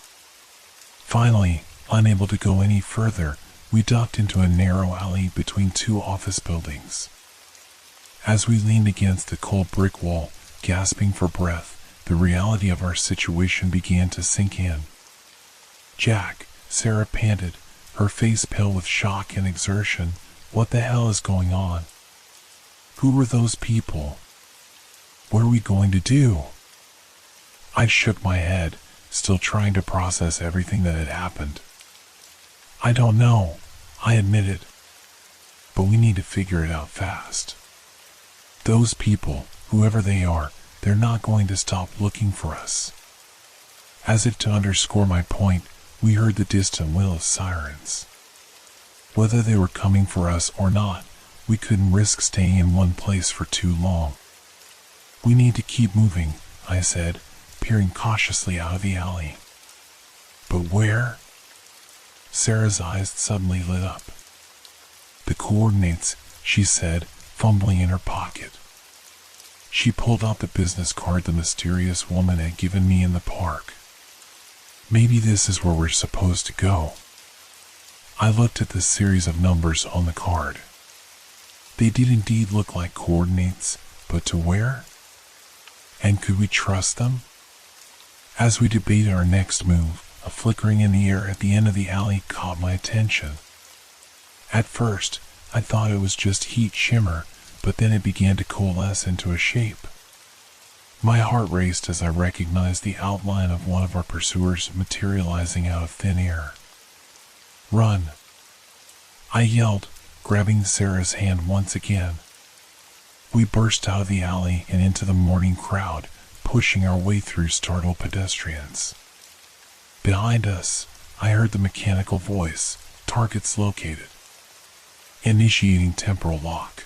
Finally, unable to go any further, we ducked into a narrow alley between 2 office buildings. As we leaned against the cold brick wall, gasping for breath, the reality of our situation began to sink in. "Jack," Sarah panted, her face pale with shock and exertion, "what the hell is going on? Who were those people? What are we going to do?" I shook my head, still trying to process everything that had happened. "I don't know," I admitted, "but we need to figure it out fast. Those people, whoever they are, they're not going to stop looking for us." As if to underscore my point, we heard the distant wail of sirens. Whether they were coming for us or not, we couldn't risk staying in one place for too long. "We need to keep moving," I said, peering cautiously out of the alley. "But where?" Sarah's eyes suddenly lit up. The coordinates, she said, fumbling in her pocket. She pulled out the business card the mysterious woman had given me in the park. Maybe this is where we're supposed to go. I looked at the series of numbers on the card. They did indeed look like coordinates, but to where? And could we trust them? As we debated our next move, a flickering in the air at the end of the alley caught my attention. At first, I thought it was just heat shimmer, but then it began to coalesce into a shape. My heart raced as I recognized the outline of one of our pursuers materializing out of thin air. "Run!" I yelled, grabbing Sarah's hand once again. We burst out of the alley and into the morning crowd, pushing our way through startled pedestrians. Behind us, I heard the mechanical voice, "Targets located." Initiating temporal lock.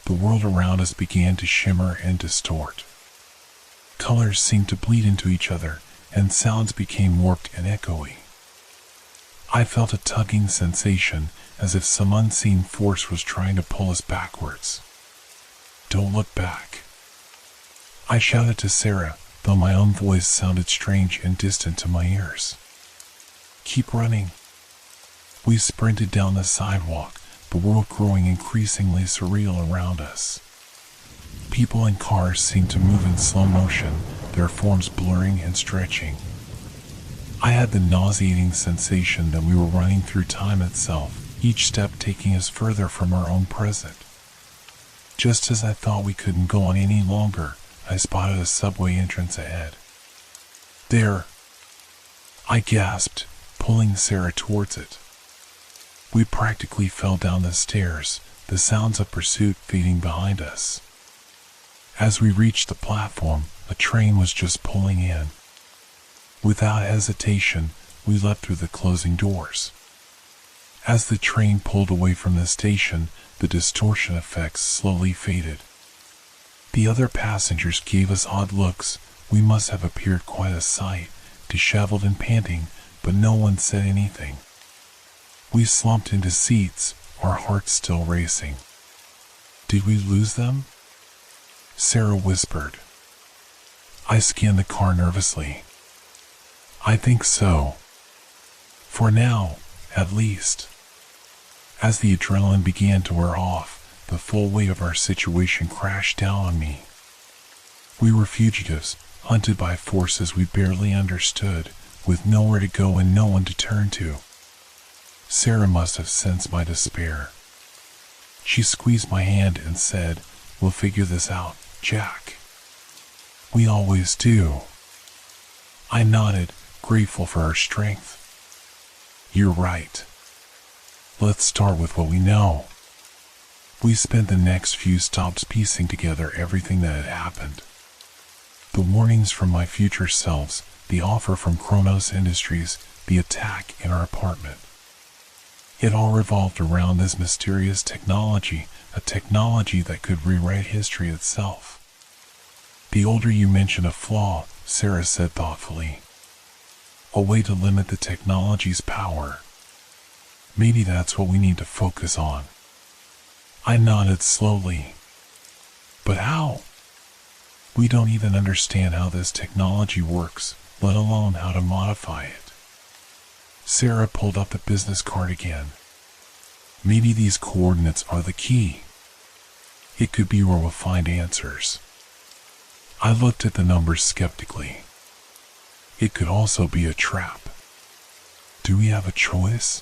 The world around us began to shimmer and distort. Colors seemed to bleed into each other, and sounds became warped and echoey. I felt a tugging sensation, as if some unseen force was trying to pull us backwards. "Don't look back," I shouted to Sarah, though my own voice sounded strange and distant to my ears. "Keep running." We sprinted down the sidewalk, the world growing increasingly surreal around us. People and cars seemed to move in slow motion, their forms blurring and stretching. I had the nauseating sensation that we were running through time itself, each step taking us further from our own present. Just as I thought we couldn't go on any longer, I spotted a subway entrance ahead. "There!" I gasped, pulling Sarah towards it. We practically fell down the stairs, the sounds of pursuit fading behind us. As we reached the platform, a train was just pulling in. Without hesitation, we leapt through the closing doors. As the train pulled away from the station, the distortion effects slowly faded. The other passengers gave us odd looks. We must have appeared quite a sight, disheveled and panting, but no one said anything. We slumped into seats, our hearts still racing. "Did we lose them?" Sarah whispered. I scanned the car nervously. "I think so. For now, at least." As the adrenaline began to wear off, the full weight of our situation crashed down on me. We were fugitives, hunted by forces we barely understood, with nowhere to go and no one to turn to. Sarah must have sensed my despair. She squeezed my hand and said, "We'll figure this out, Jack." "We always do." I nodded, grateful for her strength. "You're right. Let's start with what we know." We spent the next few stops piecing together everything that had happened. The warnings from my future selves, the offer from Kronos Industries, the attack in our apartment. It all revolved around this mysterious technology, a technology that could rewrite history itself. "The older you mention a flaw," Sarah said thoughtfully. "A way to limit the technology's power. Maybe that's what we need to focus on." I nodded slowly. "But how? We don't even understand how this technology works, let alone how to modify it." Sarah pulled up the business card again. "Maybe these coordinates are the key. It could be where we'll find answers." I looked at the numbers skeptically. It could also be a trap. "Do we have a choice?"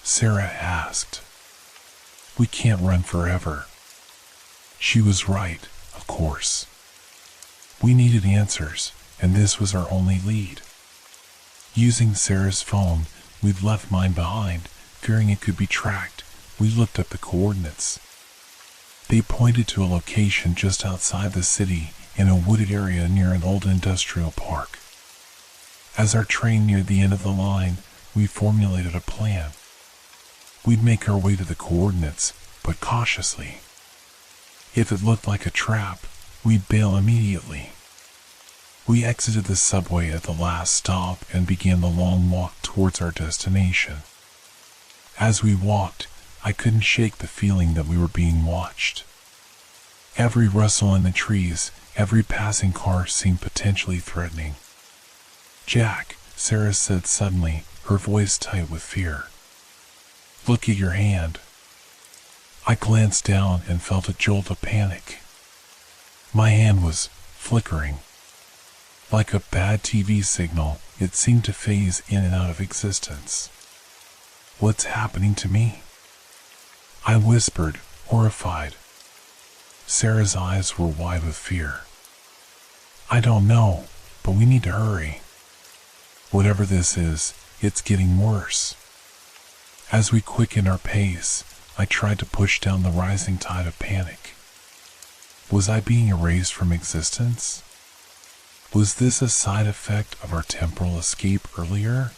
Sarah asked. "We can't run forever." She was right, of course. We needed answers, and this was our only lead. Using Sarah's phone, we'd left mine behind, fearing it could be tracked. We looked up the coordinates. They pointed to a location just outside the city, in a wooded area near an old industrial park. As our train neared the end of the line, we formulated a plan. We'd make our way to the coordinates, but cautiously. If it looked like a trap, we'd bail immediately. We exited the subway at the last stop and began the long walk towards our destination. As we walked, I couldn't shake the feeling that we were being watched. Every rustle in the trees, every passing car seemed potentially threatening. "Jack," Sarah said suddenly, her voice tight with fear. "Look at your hand." I glanced down and felt a jolt of panic. My hand was flickering. Like a bad TV signal, it seemed to phase in and out of existence. "What's happening to me?" I whispered, horrified. Sarah's eyes were wide with fear. "I don't know, but we need to hurry. Whatever this is, it's getting worse." As we quickened our pace, I tried to push down the rising tide of panic. Was I being erased from existence? Was this a side effect of our temporal escape earlier?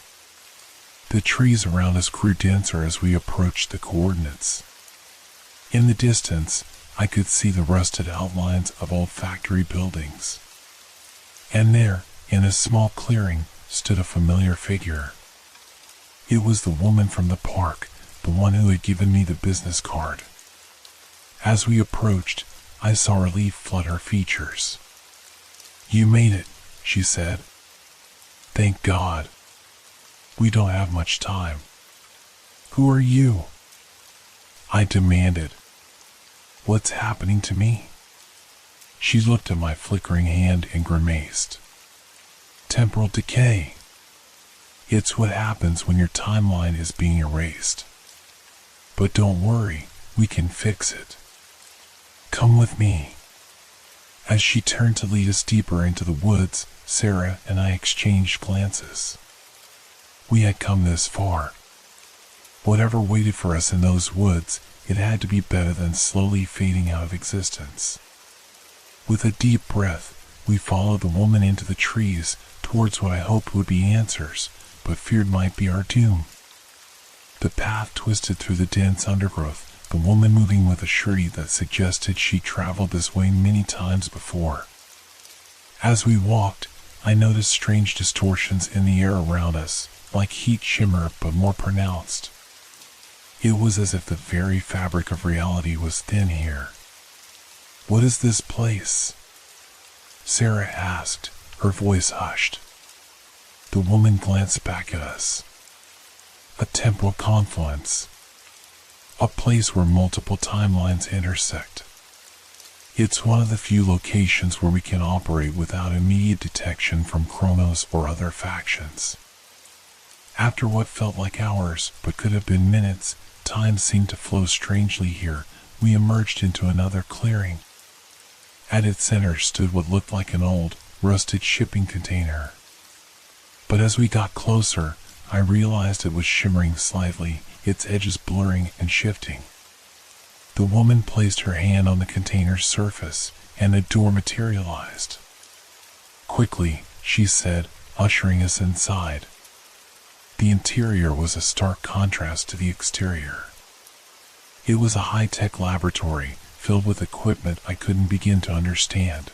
The trees around us grew denser as we approached the coordinates. In the distance, I could see the rusted outlines of old factory buildings. And there, in a small clearing, stood a familiar figure. It was the woman from the park, the one who had given me the business card. As we approached, I saw relief flood her features. "You made it," she said. "Thank God. We don't have much time." "Who are you?" I demanded. "What's happening to me?" She looked at my flickering hand and grimaced. "Temporal decay. It's what happens when your timeline is being erased. But don't worry, we can fix it. Come with me." As she turned to lead us deeper into the woods, Sarah and I exchanged glances. We had come this far. Whatever waited for us in those woods, it had to be better than slowly fading out of existence. With a deep breath, we followed the woman into the trees towards what I hoped would be answers, but feared might be our doom. The path twisted through the dense undergrowth, the woman moving with a surety that suggested she traveled this way many times before. As we walked, I noticed strange distortions in the air around us, like heat shimmer but more pronounced. It was as if the very fabric of reality was thin here. "What is this place?" Sarah asked, her voice hushed. The woman glanced back at us. "A temporal confluence. A place where multiple timelines intersect. It's one of the few locations where we can operate without immediate detection from Chronos or other factions." After what felt like hours, but could have been minutes, time seemed to flow strangely here. We emerged into another clearing. At its center stood what looked like an old, rusted shipping container. But as we got closer, I realized it was shimmering slightly, its edges blurring and shifting. The woman placed her hand on the container's surface, and a door materialized. "Quickly," she said, ushering us inside. The interior was a stark contrast to the exterior. It was a high-tech laboratory, filled with equipment I couldn't begin to understand.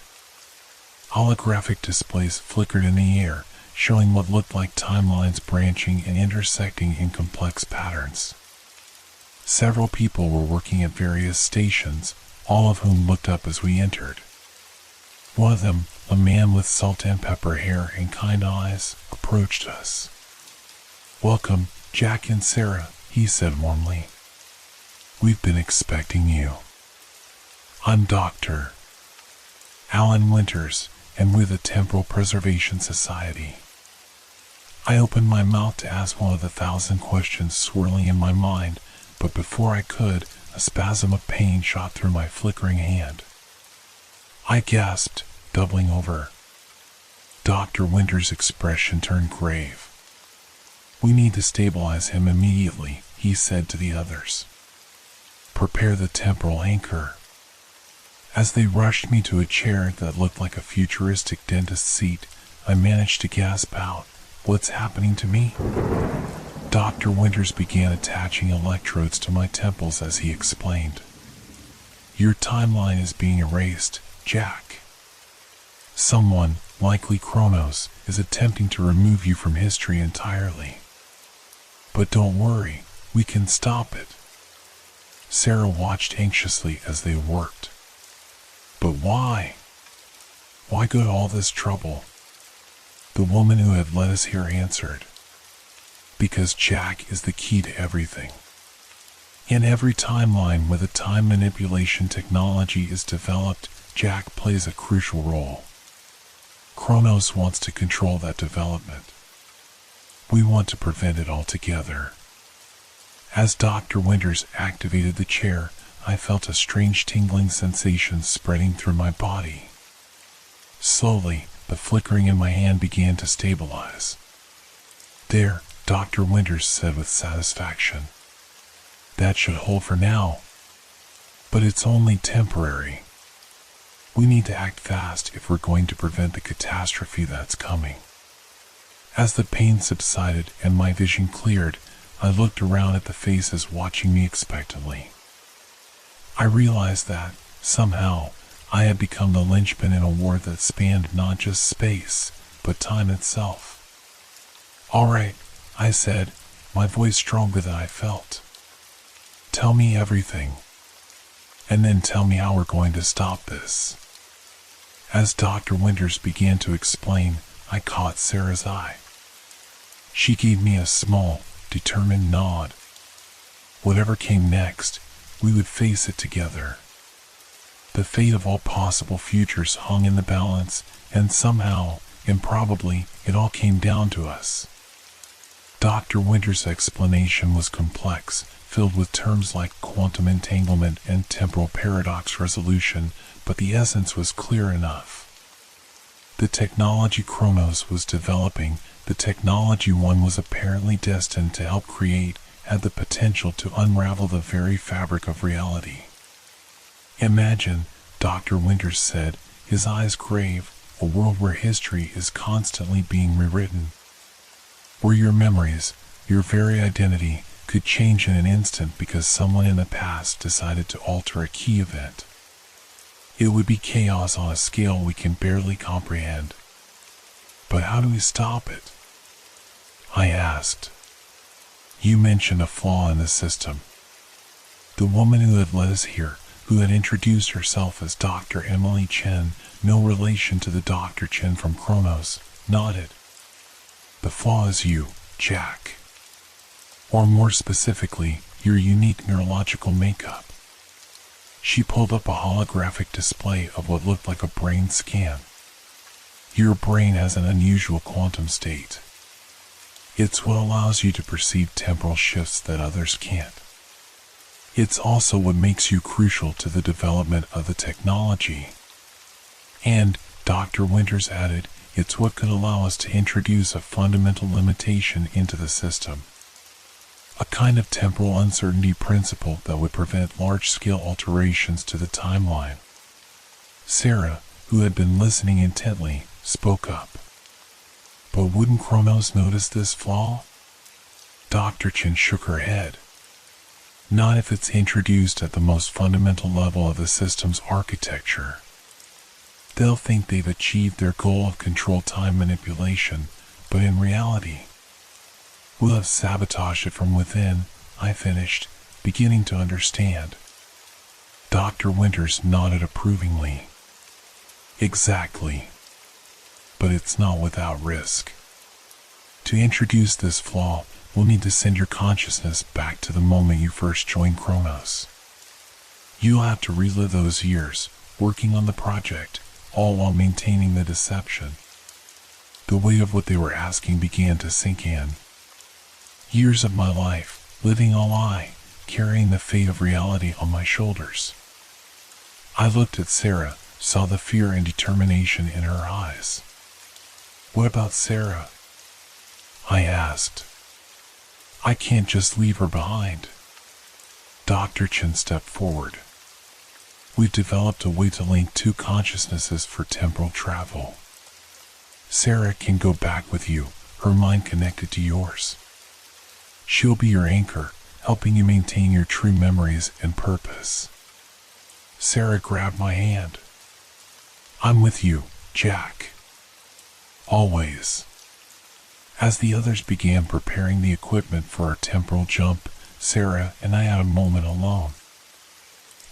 Holographic displays flickered in the air, showing what looked like timelines branching and intersecting in complex patterns. Several people were working at various stations, all of whom looked up as we entered. One of them, a man with salt and pepper hair and kind eyes, approached us. "Welcome, Jack and Sarah," he said warmly. "We've been expecting you. I'm Dr. Alan Winters, and with the Temporal Preservation Society." I opened my mouth to ask one of the 1,000 questions swirling in my mind, but before I could, a spasm of pain shot through my flickering hand. I gasped, doubling over. Dr. Winters' expression turned grave. "We need to stabilize him immediately," he said to the others. "Prepare the temporal anchor." As they rushed me to a chair that looked like a futuristic dentist seat, I managed to gasp out, "What's happening to me?" Dr. Winters began attaching electrodes to my temples as he explained. "Your timeline is being erased, Jack. Someone, Likely Kronos is attempting to remove you from history entirely. But don't worry, we can stop it. Sarah watched anxiously as they worked. But why? Why go to all this trouble? The woman who had led us here answered. Because Jack is the key to everything. In every timeline where the time manipulation technology is developed, Jack plays a crucial role. Kronos wants to control that development. We want to prevent it altogether. As Dr. Winters activated the chair, I felt a strange tingling sensation spreading through my body. Slowly, the flickering in my hand began to stabilize. There, Dr. Winters said with satisfaction. That should hold for now. But it's only temporary. We need to act fast if we're going to prevent the catastrophe that's coming. As the pain subsided and my vision cleared, I looked around at the faces watching me expectantly. I realized that, somehow, I had become the linchpin in a war that spanned not just space, but time itself. All right, I said, my voice stronger than I felt. Tell me everything. And then tell me how we're going to stop this. As Dr. Winters began to explain, I caught Sarah's eye. She gave me a small, determined nod. Whatever came next, we would face it together. The fate of all possible futures hung in the balance, and somehow, improbably, it all came down to us. Dr. Winters' explanation was complex, filled with terms like quantum entanglement and temporal paradox resolution, but the essence was clear enough. The technology Kronos was developing, the technology one was apparently destined to help create, had the potential to unravel the very fabric of reality. Imagine, Dr. Winters said, his eyes grave, a world where history is constantly being rewritten. Where your memories, your very identity, could change in an instant because someone in the past decided to alter a key event. It would be chaos on a scale we can barely comprehend. But how do we stop it? I asked. You mentioned a flaw in the system. The woman who had led us here, who had introduced herself as Dr. Emily Chen, no relation to the Dr. Chen from Kronos, nodded. The flaw is you, Jack. Or more specifically, your unique neurological makeup. She pulled up a holographic display of what looked like a brain scan. Your brain has an unusual quantum state. It's what allows you to perceive temporal shifts that others can't. It's also what makes you crucial to the development of the technology. And, Dr. Winters added, it's what could allow us to introduce a fundamental limitation into the system. A kind of temporal uncertainty principle that would prevent large-scale alterations to the timeline. Sarah, who had been listening intently, spoke up. But wouldn't Kronos notice this flaw? Dr. Chen shook her head. Not if it's introduced at the most fundamental level of the system's architecture. They'll think they've achieved their goal of controlled time manipulation, but in reality, we'll have sabotaged it from within, I finished, beginning to understand. Dr. Winters nodded approvingly. Exactly. But it's not without risk. To introduce this flaw, we'll need to send your consciousness back to the moment you first joined Kronos. You'll have to relive those years, working on the project, all while maintaining the deception. The weight of what they were asking began to sink in. Years of my life, living a lie, carrying the fate of reality on my shoulders. I looked at Sarah, saw the fear and determination in her eyes. What about Sarah? I asked. I can't just leave her behind. Dr. Chen stepped forward. We've developed a way to link two consciousnesses for temporal travel. Sarah can go back with you, her mind connected to yours. She'll be your anchor, helping you maintain your true memories and purpose. Sarah grabbed my hand. I'm with you, Jack. Always. As the others began preparing the equipment for our temporal jump, Sarah and I had a moment alone.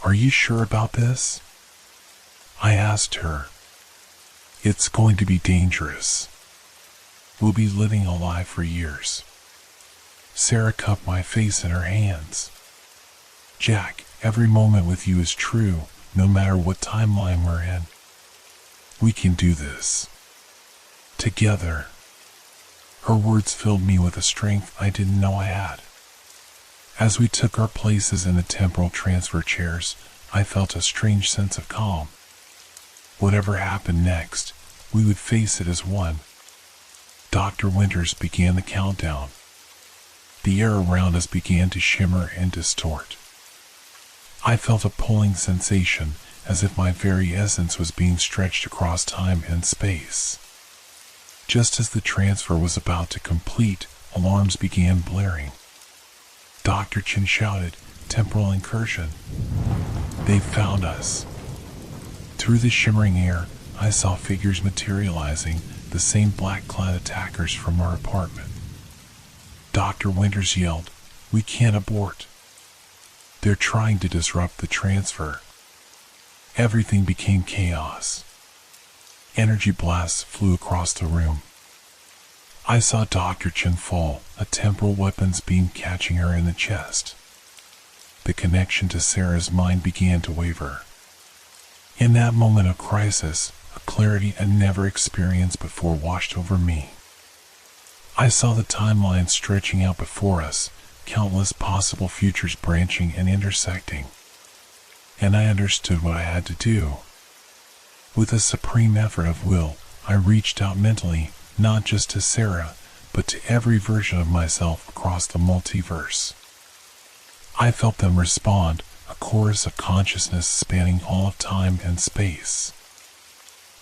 "Are you sure about this?" I asked her. "It's going to be dangerous. We'll be living alive for years." Sarah cupped my face in her hands. "Jack, every moment with you is true, no matter what timeline we're in. We can do this. Together." Her words filled me with a strength I didn't know I had. As we took our places in the temporal transfer chairs, I felt a strange sense of calm. Whatever happened next, we would face it as one. Dr. Winters began the countdown. The air around us began to shimmer and distort. I felt a pulling sensation, as if my very essence was being stretched across time and space. Just as the transfer was about to complete, alarms began blaring. Dr. Chen shouted, "Temporal incursion. They've found us." Through the shimmering air, I saw figures materializing, the same black-clad attackers from our apartment. Dr. Winters yelled, "We can't abort. They're trying to disrupt the transfer." Everything became chaos. Energy blasts flew across the room. I saw Dr. Chen fall, a temporal weapons beam catching her in the chest. The connection to Sarah's mind began to waver. In that moment of crisis, a clarity I'd never experienced before washed over me. I saw the timeline stretching out before us, countless possible futures branching and intersecting. And I understood what I had to do. With a supreme effort of will, I reached out mentally, not just to Sarah, but to every version of myself across the multiverse. I felt them respond, a chorus of consciousness spanning all of time and space.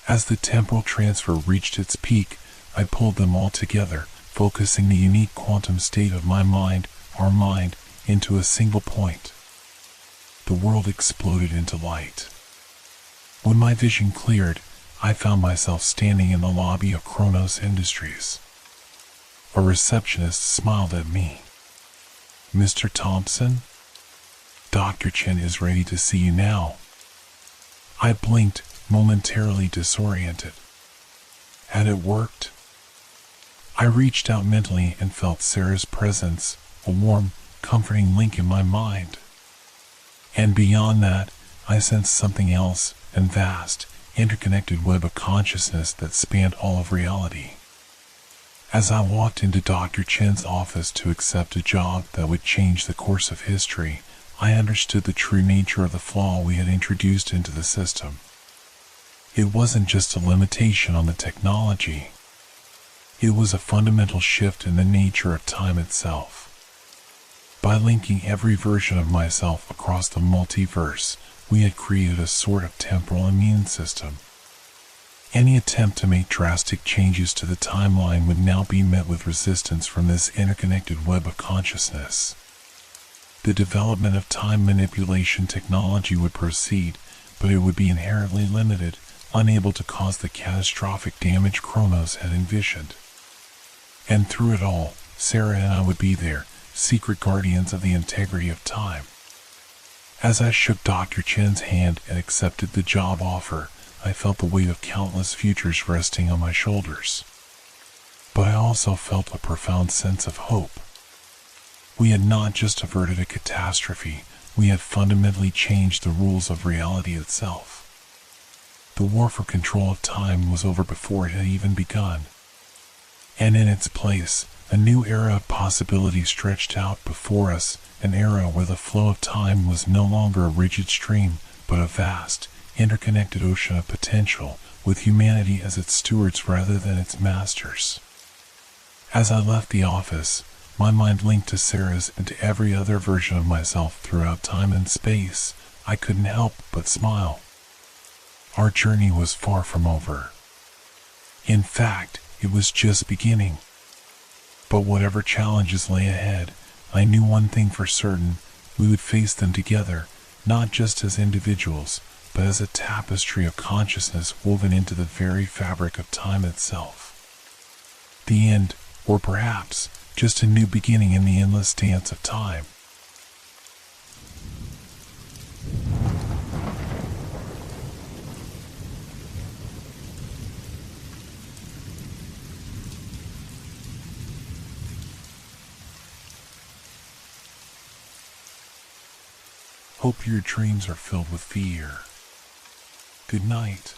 As the temporal transfer reached its peak, I pulled them all together, focusing the unique quantum state of my mind, our mind, into a single point. The world exploded into light. When my vision cleared, I found myself standing in the lobby of Kronos Industries. A receptionist smiled at me. "Mr. Thompson? Dr. Chen is ready to see you now." I blinked, momentarily disoriented. Had it worked? I reached out mentally and felt Sarah's presence, a warm, comforting link in my mind. And beyond that, I sensed something else, a vast, interconnected web of consciousness that spanned all of reality. As I walked into Dr. Chen's office to accept a job that would change the course of history, I understood the true nature of the flaw we had introduced into the system. It wasn't just a limitation on the technology. It was a fundamental shift in the nature of time itself. By linking every version of myself across the multiverse, we had created a sort of temporal immune system. Any attempt to make drastic changes to the timeline would now be met with resistance from this interconnected web of consciousness. The development of time manipulation technology would proceed, but it would be inherently limited, unable to cause the catastrophic damage Kronos had envisioned. And through it all, Sarah and I would be there, secret guardians of the integrity of time. As I shook Dr. Chen's hand and accepted the job offer, I felt the weight of countless futures resting on my shoulders. But I also felt a profound sense of hope. We had not just averted a catastrophe, we had fundamentally changed the rules of reality itself. The war for control of time was over before it had even begun. And in its place, a new era of possibility stretched out before us, an era where the flow of time was no longer a rigid stream, but a vast, interconnected ocean of potential, with humanity as its stewards rather than its masters. As I left the office, my mind linked to Sarah's and to every other version of myself throughout time and space. I couldn't help but smile. Our journey was far from over. In fact, it was just beginning. But whatever challenges lay ahead, I knew one thing for certain: we would face them together, not just as individuals, but as a tapestry of consciousness woven into the very fabric of time itself. the end, or perhaps just a new beginning in the endless dance of time. Hope your dreams are filled with fear. Good night.